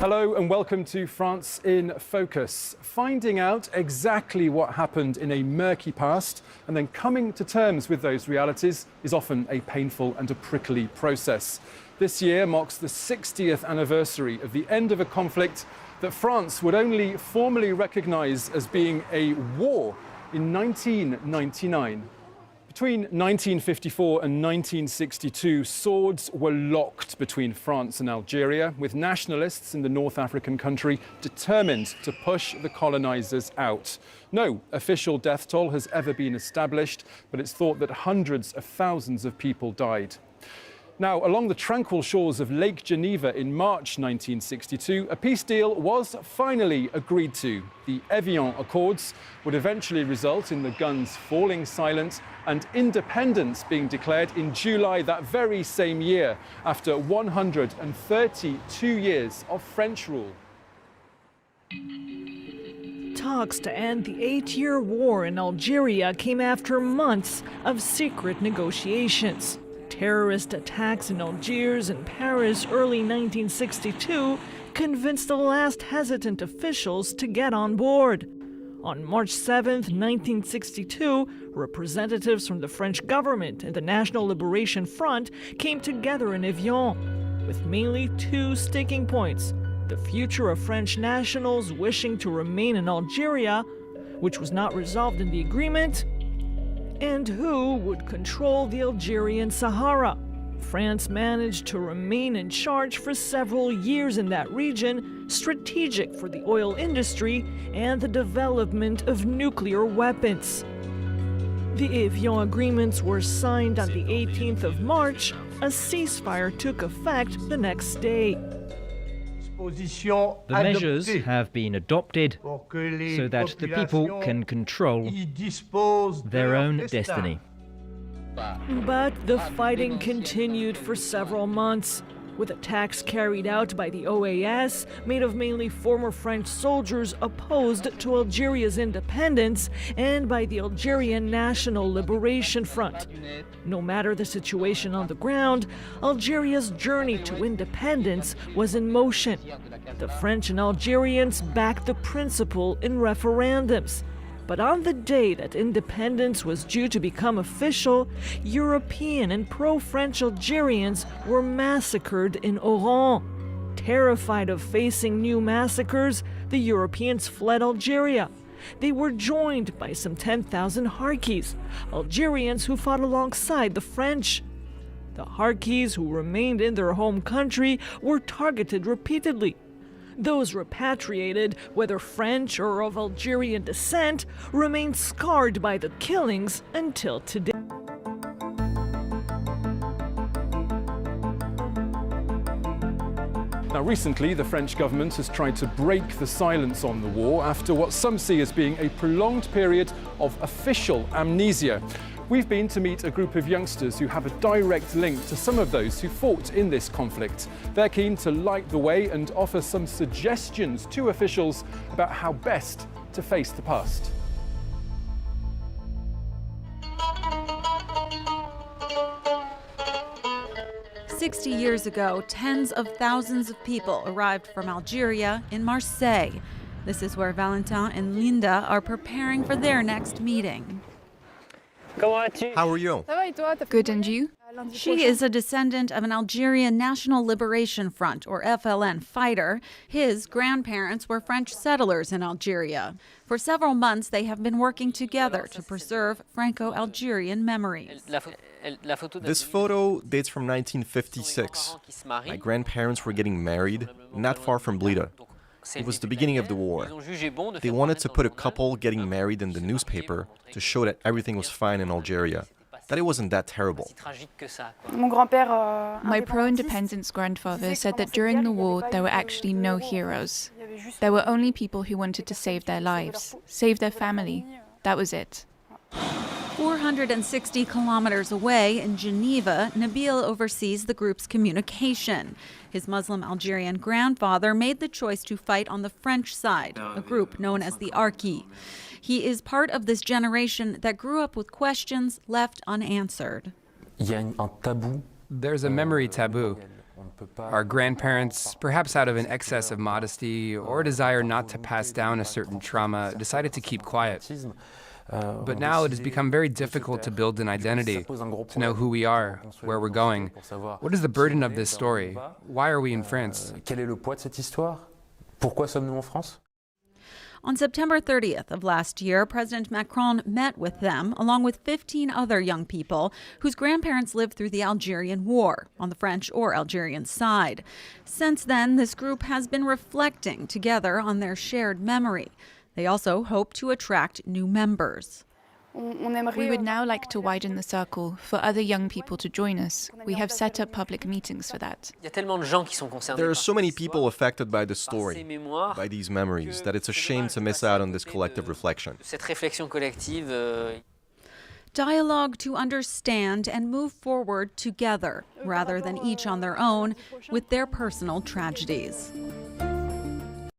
Hello and welcome to France in Focus. Finding out exactly what happened in a murky past and then coming to terms with those realities is often a painful and a prickly process. This year marks the 60th anniversary of the end of a conflict that France would only formally recognise as being a war in 1999. Between 1954 and 1962, swords were locked between France and Algeria, with nationalists in the North African country determined to push the colonisers out. No official death toll has ever been established, but it's thought that hundreds of thousands of people died. Now, along the tranquil shores of Lake Geneva in March 1962, a peace deal was finally agreed to. The Evian Accords would eventually result in the guns falling silent and independence being declared in July that very same year, after 132 years of French rule. Talks to end the 8-year war in Algeria came after months of secret negotiations. Terrorist attacks in Algiers and Paris early 1962 convinced the last hesitant officials to get on board. On March 7, 1962, representatives from the French government and the National Liberation Front came together in Evian, with mainly two sticking points: the future of French nationals wishing to remain in Algeria, which was not resolved in the agreement, and who would control the Algerian Sahara. France managed to remain in charge for several years in that region, strategic for the oil industry and the development of nuclear weapons. The Evian agreements were signed on the 18th of March. A ceasefire took effect the next day. The measures have been adopted so that the people can control their own destiny. But the fighting continued for several months, with attacks carried out by the OAS, made of mainly former French soldiers opposed to Algeria's independence, and by the Algerian National Liberation Front. No matter the situation on the ground, Algeria's journey to independence was in motion. The French and Algerians backed the principle in referendums. But on the day that independence was due to become official, European and pro-French Algerians were massacred in Oran. Terrified of facing new massacres, the Europeans fled Algeria. They were joined by some 10,000 Harkis, Algerians who fought alongside the French. The Harkis who remained in their home country were targeted repeatedly. Those repatriated, whether French or of Algerian descent, remain scarred by the killings until today. Now, recently, the French government has tried to break the silence on the war after what some see as being a prolonged period of official amnesia. We've been to meet a group of youngsters who have a direct link to some of those who fought in this conflict. They're keen to light the way and offer some suggestions to officials about how best to face the past. "60 years ago, tens of thousands of people arrived from Algeria in Marseille. This is where Valentin and Linda are preparing for their next meeting. How are you? Good, and you? She is a descendant of an Algerian National Liberation Front, or FLN, fighter. His grandparents were French settlers in Algeria. For several months, they have been working together to preserve Franco-Algerian memories. This photo dates from 1956. My grandparents were getting married, not far from Blida. It was the beginning of the war. They wanted to put a couple getting married in the newspaper to show that everything was fine in Algeria, that it wasn't that terrible. My pro-independence grandfather said that during the war there were actually no heroes. There were only people who wanted to save their lives, save their family. That was it. 460 kilometers away in Geneva, Nabil oversees the group's communication. His Muslim Algerian grandfather made the choice to fight on the French side, a group known as the Harkis. He is part of this generation that grew up with questions left unanswered. There's a memory taboo. Our grandparents, perhaps out of an excess of modesty or a desire not to pass down a certain trauma, decided to keep quiet. But now it has become very difficult to build an identity, to know who we are, where we're going. What is the burden of this story? Why are we in France? On September 30th of last year, President Macron met with them, along with 15 other young people whose grandparents lived through the Algerian War, on the French or Algerian side. Since then, this group has been reflecting together on their shared memory. They also hope to attract new members. We would now like to widen the circle for other young people to join us. We have set up public meetings for that. There are so many people affected by the story, by these memories, that it's a shame to miss out on this collective reflection. Dialogue to understand and move forward together, rather than each on their own with their personal tragedies.